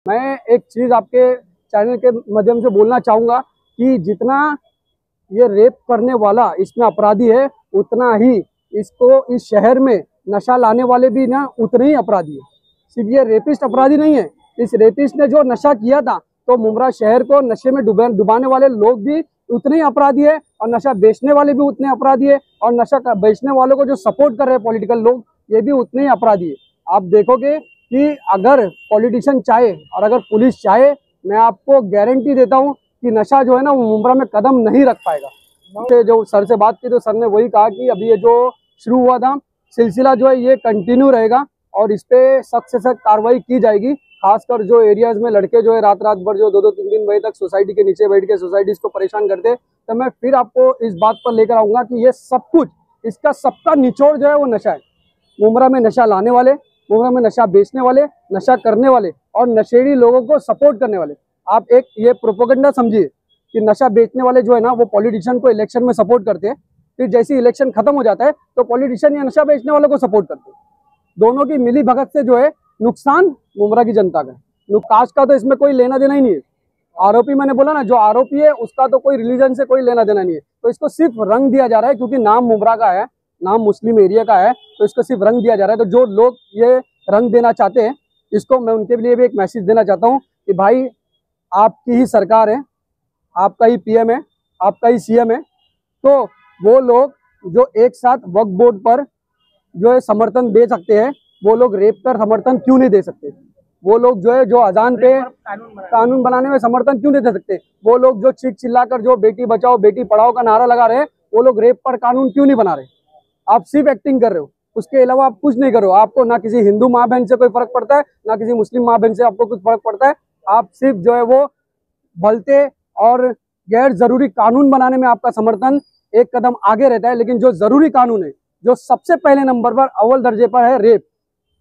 मैं एक चीज आपके चैनल के माध्यम से बोलना चाहूंगा कि जितना ये रेप करने वाला इसमें अपराधी है, उतना ही इसको इस शहर में नशा लाने वाले भी ना उतने ही अपराधी है। सिर्फ ये रेपिस्ट अपराधी नहीं है, इस रेपिस्ट ने जो नशा किया था तो मुमरा शहर को नशे में डुबाने वाले लोग भी उतने ही अपराधी है, और नशा बेचने वाले भी उतने अपराधी है, और नशा बेचने वालों को जो सपोर्ट कर रहे हैं पॉलिटिकल लोग, ये भी उतने ही अपराधी है। आप देखोगे कि अगर पॉलिटिशियन चाहे और अगर पुलिस चाहे, मैं आपको गारंटी देता हूँ कि नशा जो है ना वो मुमरा में कदम नहीं रख पाएगा। जो सर से बात की तो सर ने वही कहा कि अभी ये जो शुरू हुआ था सिलसिला जो है ये कंटिन्यू रहेगा और इस पे सख्त से सख्त कार्रवाई की जाएगी। खासकर जो एरियाज में लड़के जो है रात भर जो 2-3 बजे तक सोसाइटी के नीचे बैठ के सोसाइटीज को परेशान करते, तो मैं फिर आपको इस बात पर लेकर आऊंगा कि ये सब कुछ इसका सबका निचोड़ जो है वो नशा है। मुमरा में नशा लाने वाले, मुमरा में नशा बेचने वाले, नशा करने वाले और नशेड़ी लोगों को सपोर्ट करने वाले। आप एक ये प्रोपेगेंडा समझिए कि नशा बेचने वाले जो है ना वो पॉलिटिशियन को इलेक्शन में सपोर्ट करते हैं, फिर जैसे इलेक्शन खत्म हो जाता है तो पॉलिटिशियन या नशा बेचने वालों को सपोर्ट करते हैं। दोनों की मिली भगत से जो है नुकसान मुमरा की जनता का है। कास्ट का तो इसमें कोई लेना देना ही नहीं है। आरोपी मैंने बोला ना, जो आरोपी है उसका तो कोई रिलीजन से कोई लेना देना नहीं है, तो इसको सिर्फ रंग दिया जा रहा है क्योंकि नाम मुमरा का है, नाम मुस्लिम एरिया का है, तो इसको सिर्फ रंग दिया जा रहा है। तो जो लोग ये रंग देना चाहते हैं, इसको मैं उनके लिए भी एक मैसेज देना चाहता हूँ कि भाई आपकी ही सरकार है, आपका ही पीएम है, आपका ही सीएम है, तो वो लोग जो एक साथ वक्फ बोर्ड पर जो है समर्थन दे सकते हैं, वो लोग रेप पर समर्थन क्यों नहीं दे सकते? वो लोग जो है जो अजान पे कानून बनाने में समर्थन क्यों नहीं दे सकते? वो लोग जो चीख चिल्लाकर जो बेटी बचाओ बेटी पढ़ाओ का नारा लगा रहे हैं, वो लोग रेप पर कानून क्यों नहीं बना रहे? आप सिर्फ एक्टिंग कर रहे हो, उसके अलावा आप कुछ नहीं कर रहे हो। आपको ना किसी हिंदू माँ बहन से कोई फर्क पड़ता है, ना किसी मुस्लिम माँ बहन से आपको कुछ फर्क पड़ता है। आप सिर्फ जो है वो भलते और गैर जरूरी कानून बनाने में आपका समर्थन एक कदम आगे रहता है, लेकिन जो जरूरी कानून है, जो सबसे पहले नंबर पर अव्वल दर्जे पर है रेप,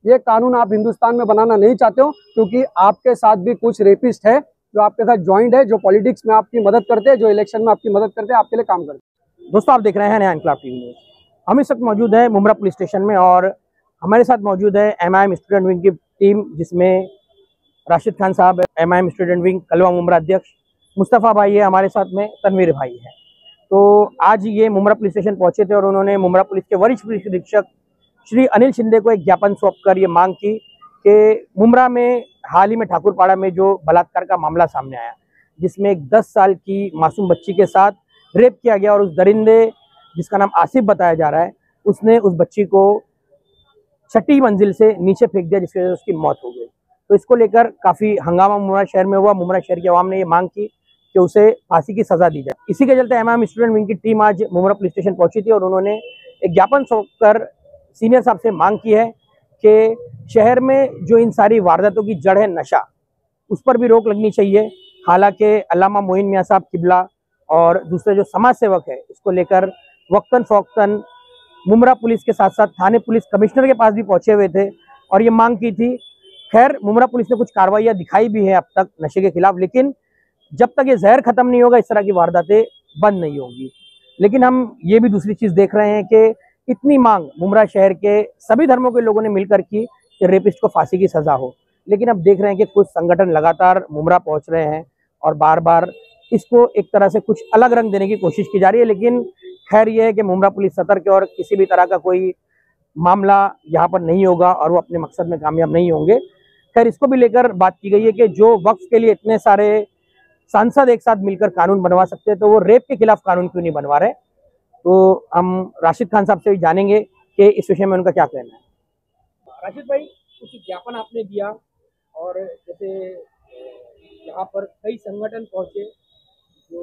ये कानून आप हिंदुस्तान में बनाना नहीं चाहते हो, क्योंकि आपके साथ भी कुछ रेपिस्ट है जो आपके साथ ज्वाइंट है, जो पॉलिटिक्स में आपकी मदद करते हैं, जो इलेक्शन में आपकी मदद करते हैं, आपके लिए काम करते हैं। दोस्तों, आप देख रहे हैं नया इनकलाब टीवी न्यूज़। हम इस वक्त मौजूद है मुमरा पुलिस स्टेशन में और हमारे साथ मौजूद है एमआईएम स्टूडेंट विंग की टीम, जिसमें राशिद खान साहब एमआईएम स्टूडेंट विंग कलवा मुमरा अध्यक्ष, मुस्तफ़ा भाई है हमारे साथ में, तनवीर भाई है। तो आज ये मुमरा पुलिस स्टेशन पहुंचे थे और उन्होंने मुमरा पुलिस के वरिष्ठ पुलिस अधीक्षक श्री अनिल शिंदे को एक ज्ञापन सौंपकर ये मांग की कि मुमरा में हाल ही में ठाकुरपाड़ा में जो बलात्कार का मामला सामने आया, जिसमें एक 10 साल की मासूम बच्ची के साथ रेप किया गया और उस दरिंदे जिसका नाम आसिफ बताया जा रहा है, उसने उस बच्ची को 6ठी मंजिल से नीचे फेंक दिया, जिसकी वजह से उसकी मौत हो गई। तो इसको लेकर काफ़ी हंगामा मुमरा शहर में हुआ। मुमरा शहर की आवाम ने ये मांग की कि उसे फांसी की सजा दी जाए। इसी के चलते एमआईएम स्टूडेंट विंग की टीम आज मुमरा पुलिस स्टेशन पहुंची थी और उन्होंने एक ज्ञापन सौंपकर सीनियर साहब से मांग की है कि शहर में जो इन सारी वारदातों की जड़ है नशा, उस पर भी रोक लगनी चाहिए। हालांकि अल्लामा मोइन मियां साहब किबला और दूसरे जो समाज सेवक है, इसको लेकर वक्तन फौक्तन मुमरा पुलिस के साथ साथ थाने पुलिस कमिश्नर के पास भी पहुंचे हुए थे और ये मांग की थी। खैर, मुमरा पुलिस ने कुछ कार्रवाइयाँ दिखाई भी है अब तक नशे के खिलाफ, लेकिन जब तक ये जहर खत्म नहीं होगा, इस तरह की वारदातें बंद नहीं होंगी। लेकिन हम ये भी दूसरी चीज़ देख रहे हैं कि इतनी मांग मुमरा शहर के सभी धर्मों के लोगों ने मिलकर की कि रेपिस्ट को फांसी की सज़ा हो, लेकिन अब देख रहे हैं कि कुछ संगठन लगातार मुमरा पहुंच रहे हैं और बार बार इसको एक तरह से कुछ अलग रंग देने की कोशिश की जा रही है। लेकिन खैर ये है कि मुमरा पुलिस सतर्क है और किसी भी तरह का कोई मामला यहाँ पर नहीं होगा और वो अपने मकसद में कामयाब नहीं होंगे। खैर, इसको भी लेकर बात की गई है कि जो वक्फ के लिए इतने सारे सांसद एक साथ मिलकर कानून बनवा सकते हैं, तो वो रेप के खिलाफ कानून क्यों नहीं बनवा रहे। तो हम राशिद खान साहब से भी जानेंगे कि इस विषय में उनका क्या कहना है। राशिद भाई, कुछ ज्ञापन आपने दिया और जैसे यहाँ पर कई संगठन पहुंचे जो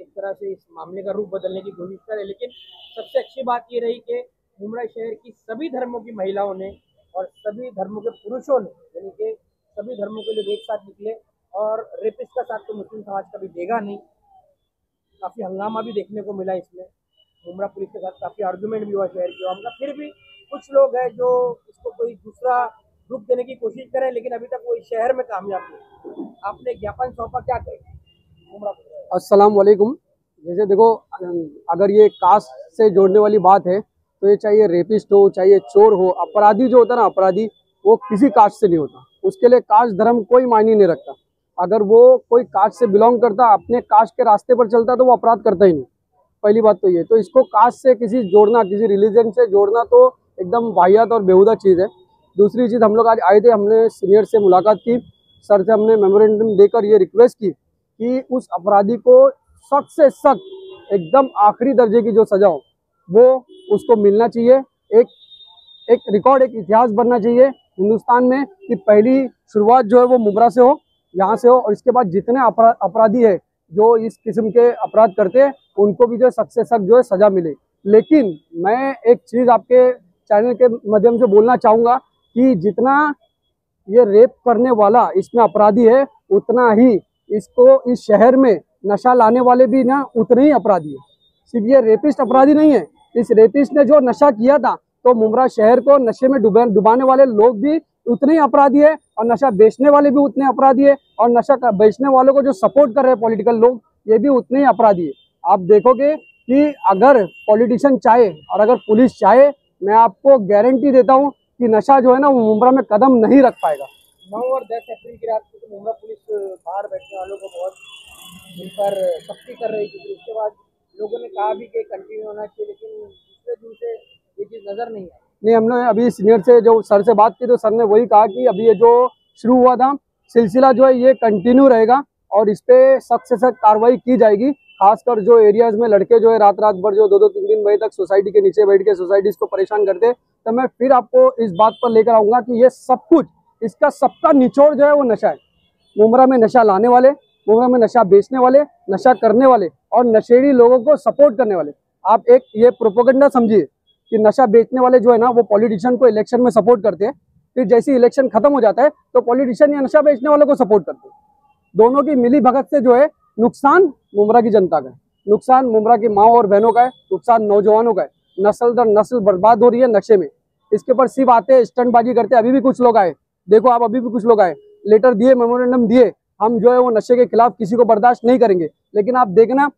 एक तरह से इस मामले का रूप बदलने की कोशिश करे, लेकिन सबसे अच्छी बात ये रही कि मुमरा शहर की सभी धर्मों की महिलाओं ने और सभी धर्मों के पुरुषों ने, यानी कि सभी धर्मों के लोग एक साथ निकले और रेपिस्ट का साथ तो मुस्लिम समाज कभी देगा नहीं। काफ़ी हंगामा भी देखने को मिला इसमें, मुमरा पुलिस के साथ काफ़ी आर्गूमेंट भी हुआ शहर की आवाम का। फिर भी कुछ लोग हैं जो इसको कोई दूसरा रूप देने की कोशिश करें, लेकिन अभी तक वो इस शहर में कामयाब नहीं। आपने ज्ञापन सौंपा, क्या कहें मुमरा पुलिस? अस्सलाम वालेकुम। जैसे देखो, अगर ये कास्ट से जोड़ने वाली बात है तो ये चाहिए रेपिस्ट हो, चाहिए चोर हो, अपराधी जो होता है ना, अपराधी वो किसी कास्ट से नहीं होता, उसके लिए कास्ट धर्म कोई मायने नहीं रखता। अगर वो कोई कास्ट से बिलोंग करता, अपने कास्ट के रास्ते पर चलता, तो वो अपराध करता ही नहीं। पहली बात तो ये, तो इसको कास्ट से किसी जोड़ना, किसी रिलीजन से जोड़ना तो एकदम वाहियात और बेहुदा चीज़ है। दूसरी चीज़, हम लोग आज आए थे, हमने सीनियर से मुलाकात की, सर से हमने मेमोरेंडम देकर ये रिक्वेस्ट की कि उस अपराधी को सख्त से सख्त एकदम आखिरी दर्जे की जो सजा हो वो उसको मिलना चाहिए। एक रिकॉर्ड, एक इतिहास बनना चाहिए हिंदुस्तान में कि पहली शुरुआत जो है वो मुमरा से हो, यहाँ से हो, और इसके बाद जितने अपराधी है जो इस किस्म के अपराध करते हैं उनको भी जो सख्त से सख्त जो है सजा मिले। लेकिन मैं एक चीज़ आपके चैनल के माध्यम से बोलना चाहूँगा कि जितना ये रेप करने वाला इसमें अपराधी है, उतना ही इसको इस शहर में नशा लाने वाले भी ना उतने ही अपराधी है। सिर्फ ये रेपिस्ट अपराधी नहीं है, इस रेपिस्ट ने जो नशा किया था, तो मुमरा शहर को नशे में डुबाने वाले लोग भी उतने ही अपराधी है, और नशा बेचने वाले भी उतने अपराधी है, और नशा बेचने वालों को जो सपोर्ट कर रहे हैं पॉलिटिकल लोग, ये भी उतने ही अपराधी है। आप देखोगे कि अगर पॉलिटिशियन चाहे और अगर पुलिस चाहे, मैं आपको गारंटी देता हूँ कि नशा जो है ना वो मुमरा में कदम नहीं रख पाएगा। 9 और 10 अप्रैल की रात को तो मुमरा पुलिस बाहर बैठने वालों को बहुत उन पर सख्ती कर रही थी। उसके बाद लोगों ने कहा भी कि कंटिन्यू होना चाहिए, लेकिन दूसरे दिन से ये चीज़ नज़र नहीं आई। नहीं, हमने अभी सीनियर से जो सर से बात की तो सर ने वही कहा कि अभी ये जो शुरू हुआ था सिलसिला जो है ये कंटिन्यू रहेगा और इस पर सख्त से सख्त कार्रवाई की जाएगी। खासकर जो एरियाज में लड़के जो है रात रात भर जो 2-2-3-3 बजे तक सोसाइटी के नीचे बैठ के सोसाइटीज को परेशान करते हैं, तो मैं फिर आपको इस बात पर लेकर आऊँगा कि ये सब कुछ, इसका सबका निचोड़ जो है वो नशा है। मुमरा में नशा लाने वाले, मुमरा में नशा बेचने वाले, नशा करने वाले और नशेड़ी लोगों को सपोर्ट करने वाले। आप एक ये प्रोपेगेंडा समझिए कि नशा बेचने वाले जो है ना वो पॉलिटिशियन को इलेक्शन में सपोर्ट करते हैं, फिर जैसे ही इलेक्शन खत्म हो जाता है तो पॉलिटिशियन या नशा बेचने वालों को सपोर्ट करते हैं। दोनों की मिली भगत से जो है नुकसान मुमरा की जनता का है, नुकसान मुमरा की माँ और बहनों का है, नुकसान नौजवानों का है। नस्ल दर नस्ल बर्बाद हो रही है नशे में। इसके ऊपर सिर्फ आते हैं स्टंटबाजी करते, अभी भी कुछ लोग आए, देखो आप, अभी भी कुछ लोग आए, लेटर दिए, मेमोरेंडम दिए, हम जो है वो नशे के खिलाफ किसी को बर्दाश्त नहीं करेंगे। लेकिन आप देखना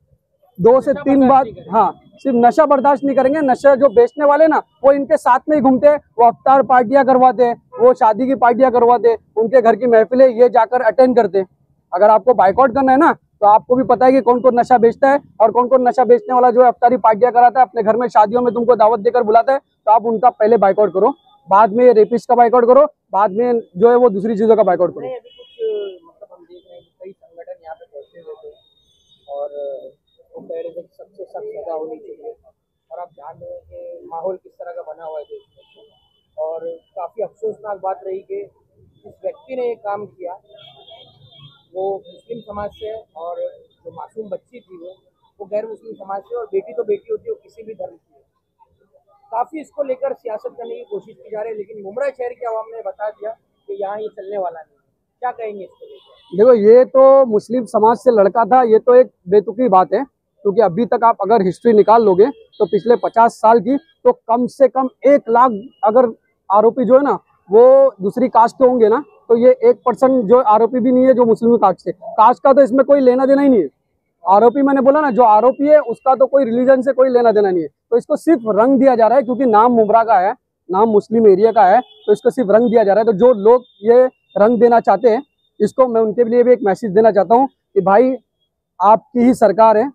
2 से 3 बार, हाँ, सिर्फ नशा बर्दाश्त नहीं करेंगे, नशा जो बेचने वाले ना वो इनके साथ में ही घूमते हैं, वो अफ्तार पार्टियां करवाते हैं, वो शादी की पार्टियां करवाते हैं, उनके घर की महफिलें ये जाकर अटेंड करते हैं। अगर आपको बाइकआउट करना है ना तो आपको भी पता है कि कौन कौन नशा बेचता है और कौन कौन नशा बेचने वाला जो है अफ्तारी पार्टियां कराता है, अपने घर में शादियों में तुमको दावत देकर बुलाता है, तो आप उनका पहले बाइकआउट करो, बाद में रेपिस्ट का बाइकआउट करो, बाद में जो है वो दूसरी चीजों का बाइकआउट करो। अभी कुछ मतलब हम देख रहे हैं कि कई संगठन यहाँ पे पहुंचे हुए थे और वो कह रहे थे कि सबसे सख्त सजा होनी चाहिए, और आप जान रहे हैं कि माहौल किस तरह का बना हुआ है देश में। और काफ़ी अफसोसनाक बात रही कि जिस व्यक्ति ने ये काम किया वो मुस्लिम समाज से, और जो मासूम बच्ची थी वो गैर मुस्लिम समाज से, और बेटी तो बेटी होती है, वो किसी भी धर्म की है। काफ़ी इसको लेकर सियासत करने की कोशिश की जा रही है, लेकिन मुमरा शहर के अवाम ने बता दिया कि यहाँ ये चलने वाला नहीं। क्या कहेंगे इसको लेकर? देखो, ये तो मुस्लिम समाज से लड़का था, ये तो एक बेतुकी बात है, क्योंकि अभी तक आप अगर हिस्ट्री निकाल लोगे तो पिछले 50 साल की, तो कम से कम 1 लाख अगर आरोपी जो है ना वो दूसरी कास्ट के होंगे ना, तो ये 1% जो आरोपी भी नहीं है जो मुस्लिम कास्ट का तो इसमें कोई लेना देना ही नहीं है। आरोपी, मैंने बोला ना, जो आरोपी है उसका तो कोई रिलीजन से कोई लेना देना नहीं है, तो इसको सिर्फ रंग दिया जा रहा है क्योंकि नाम मुमरा का है, नाम मुस्लिम एरिया का है, तो इसको सिर्फ रंग दिया जा रहा है। तो जो लोग ये रंग देना चाहते हैं, इसको मैं उनके लिए भी एक मैसेज देना चाहता हूँ कि भाई, आपकी ही सरकार है,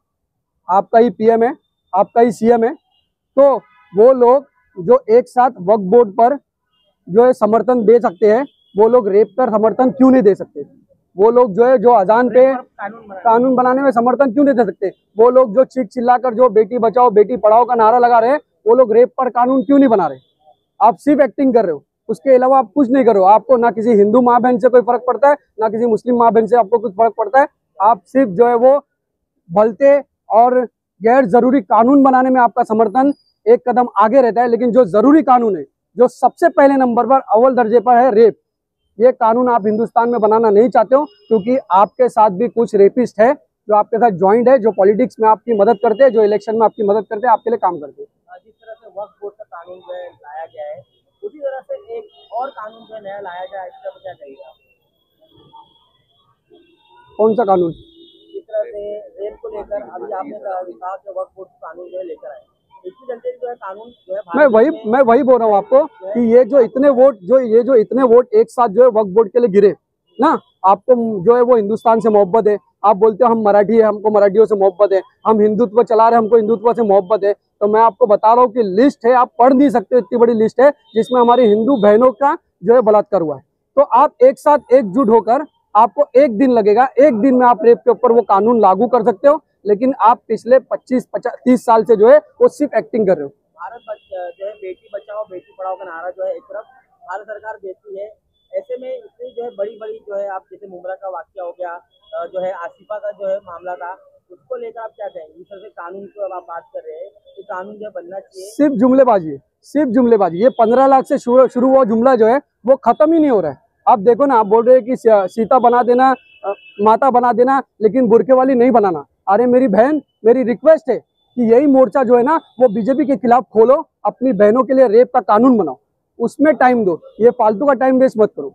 आपका ही पीएम है, आपका ही सीएम है, तो वो लोग जो एक साथ वक्फ बोर्ड पर जो है समर्थन दे सकते हैं, वो लोग रेप पर समर्थन क्यों नहीं दे सकते? वो लोग जो है जो अजान पे कानून बनाने में समर्थन क्यों नहीं दे सकते? वो लोग जो चीख चिल्लाकर जो बेटी बचाओ बेटी पढ़ाओ का नारा लगा रहे हैं, वो लोग रेप पर कानून क्यों नहीं बना रहे? आप सिर्फ एक्टिंग कर रहे हो, उसके अलावा आप कुछ नहीं कर रहे हो। आपको ना किसी हिंदू माँ बहन से कोई फर्क पड़ता है, ना किसी मुस्लिम माँ बहन से आपको कुछ फर्क पड़ता है। आप सिर्फ जो है वो भलते और गैर जरूरी कानून बनाने में आपका समर्थन एक कदम आगे रहता है, लेकिन जो जरूरी कानून है, जो सबसे पहले नंबर पर अव्वल दर्जे पर है, रेप, ये कानून आप हिंदुस्तान में बनाना नहीं चाहते हो, क्योंकि आपके साथ भी कुछ रेपिस्ट है जो आपके साथ ज्वाइंट है, जो पॉलिटिक्स में आपकी मदद करते हैं, जो इलेक्शन में आपकी मदद करते हैं, आपके लिए काम करते हैं। जिस तरह से वक्फ बोर्ड का कानून जो है लाया गया है, उसी तरह से एक और कानून जो है नया लाया जाए, इस तरह क्या कहिएगा? कौन सा कानून? जिस तरह से रेप को लेकर अभी आपने कहा कि वक्फ बोर्ड कानून जो है लेकर आए, इसके चलते जो है कानून जो है मैं वही बोल रहा हूँ आपको कि ये जो इतने वोट एक साथ जो है वक्फ बोर्ड के लिए गिरे ना, आपको जो है वो हिंदुस्तान से मोहब्बत है, आप बोलते हो हम मराठी है, हमको मराठियों से मोहब्बत है, हम हिंदुत्व चला रहे हैं, हमको हिंदुत्व से मोहब्बत है, तो मैं आपको बता रहा हूँ कि लिस्ट है, आप पढ़ नहीं सकते, इतनी बड़ी लिस्ट है जिसमें हमारी हिंदू बहनों का जो है बलात्कार हुआ है। तो आप एक साथ एकजुट होकर, आपको एक दिन लगेगा, एक दिन में आप रेप के ऊपर वो कानून लागू कर सकते हो, लेकिन आप पिछले 25-30 साल से जो है वो सिर्फ एक्टिंग कर रहे हो। जो है बेटी बचाओ बेटी पढ़ाओ का नारा जो है एक तरफ भारत सरकार देती है, ऐसे में इतनी जो है बड़ी बड़ी जो है आप जैसे मुमरा का वाकया हो गया, जो है आसिफा का जो है मामला था, उसको लेकर आप क्या कहेंगे? इस तरह से कानून को अब आप बात कर रहे हैं कि कानून जो है बनना चाहिए, सिर्फ जुमलेबाजी है, सिर्फ जुमलेबाजी। ये 15 लाख से शुरू हुआ जुमला जो है वो खत्म ही नहीं हो रहा है। आप देखो ना, आप बोल रहे हैं कि सीता बना देना, माता बना देना, लेकिन बुरके वाली नहीं बनाना। अरे मेरी बहन, मेरी रिक्वेस्ट है कि यही मोर्चा जो है ना वो बीजेपी के खिलाफ खोलो, अपनी बहनों के लिए रेप का कानून बनाओ, उसमें टाइम दो, ये फालतू का टाइम वेस्ट मत करो।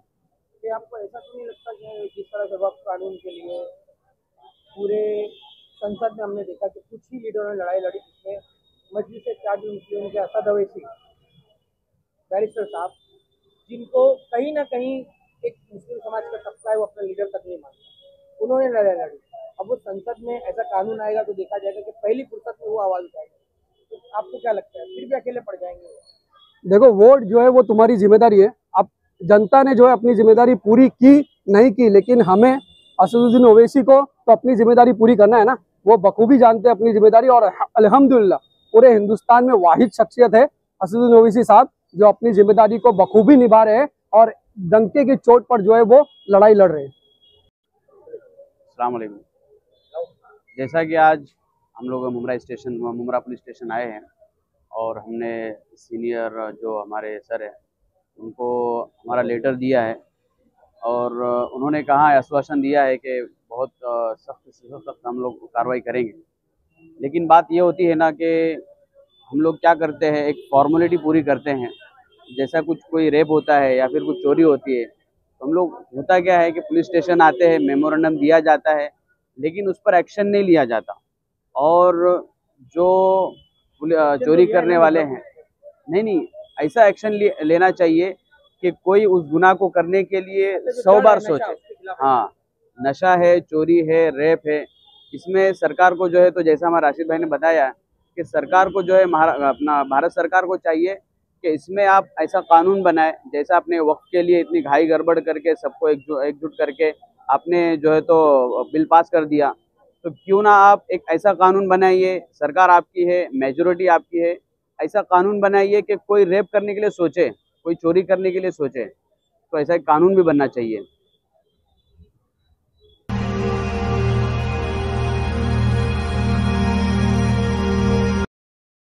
कि आपको ऐसा तो नहीं लगता कि जिस तरह से वक्फ कानून के लिए पूरे संसद में हमने देखा कि कुछ ही लीडरों ने लड़ाई लड़ी, जिसमें मजलिस इत्तेहादुल मुस्लिमीन के असद अवैसी बैरिस्टर साहब, जिनको कहीं ना कहीं एक मुस्लिम समाज का तबका है वो अपना लीडर तक नहीं मानता, उन्होंने लड़ाई लड़ी। अब वो संसद में ऐसा कानून आएगा तो देखा जाएगा कि पहली फुर्सत में वो आवाज उठाएगा, तो आपको क्या लगता है फिर भी अकेले पड़ जाएंगे? देखो, वोट जो है वो तुम्हारी जिम्मेदारी है। अब जनता ने जो है अपनी जिम्मेदारी पूरी की नहीं की, लेकिन हमें असदुद्दीन ओवैसी को तो अपनी जिम्मेदारी पूरी करना है ना, वो बखूबी जानते हैं अपनी जिम्मेदारी। और अल्हम्दुलिल्लाह पूरे हिंदुस्तान में वाहिद शख्सियत है असदुद्दीन ओवैसी साहब, जो अपनी जिम्मेदारी को बखूबी निभा रहे हैं और डंके की चोट पर जो है वो लड़ाई लड़ रहे हैं। अस्सलाम वालेकुम। जैसा कि आज हम लोग मुमरा पुलिस स्टेशन आए हैं और हमने सीनियर जो हमारे सर हैं उनको हमारा लेटर दिया है और उन्होंने कहा है, आश्वासन दिया है कि बहुत सख्त से सख्त हम लोग कार्रवाई करेंगे। लेकिन बात ये होती है ना कि हम लोग क्या करते हैं, एक फॉर्मेलिटी पूरी करते हैं। जैसा कुछ कोई रेप होता है या फिर कुछ चोरी होती है तो हम लोग, होता क्या है कि पुलिस स्टेशन आते हैं, मेमोरेंडम दिया जाता है, लेकिन उस पर एक्शन नहीं लिया जाता। और जो चोरी करने वाले हैं, नहीं, ऐसा एक्शन लेना चाहिए कि कोई उस गुनाह को करने के लिए 100 बार सोचे। हाँ, नशा है, चोरी है, रेप है, इसमें सरकार को जो है, तो जैसा हमारे राशिद भाई ने बताया कि सरकार को जो है अपना भारत सरकार को चाहिए कि इसमें आप ऐसा कानून बनाए, जैसा आपने वक्त के लिए इतनी घाई गड़बड़ करके सबको एकजुट करके आपने जो है तो बिल पास कर दिया, तो क्यों ना आप एक ऐसा कानून बनाइए, सरकार आपकी है, मेजॉरिटी आपकी है, ऐसा कानून बनाइए कि कोई रेप करने के लिए सोचे, कोई चोरी करने के लिए सोचे, तो ऐसा एक कानून भी बनना चाहिए।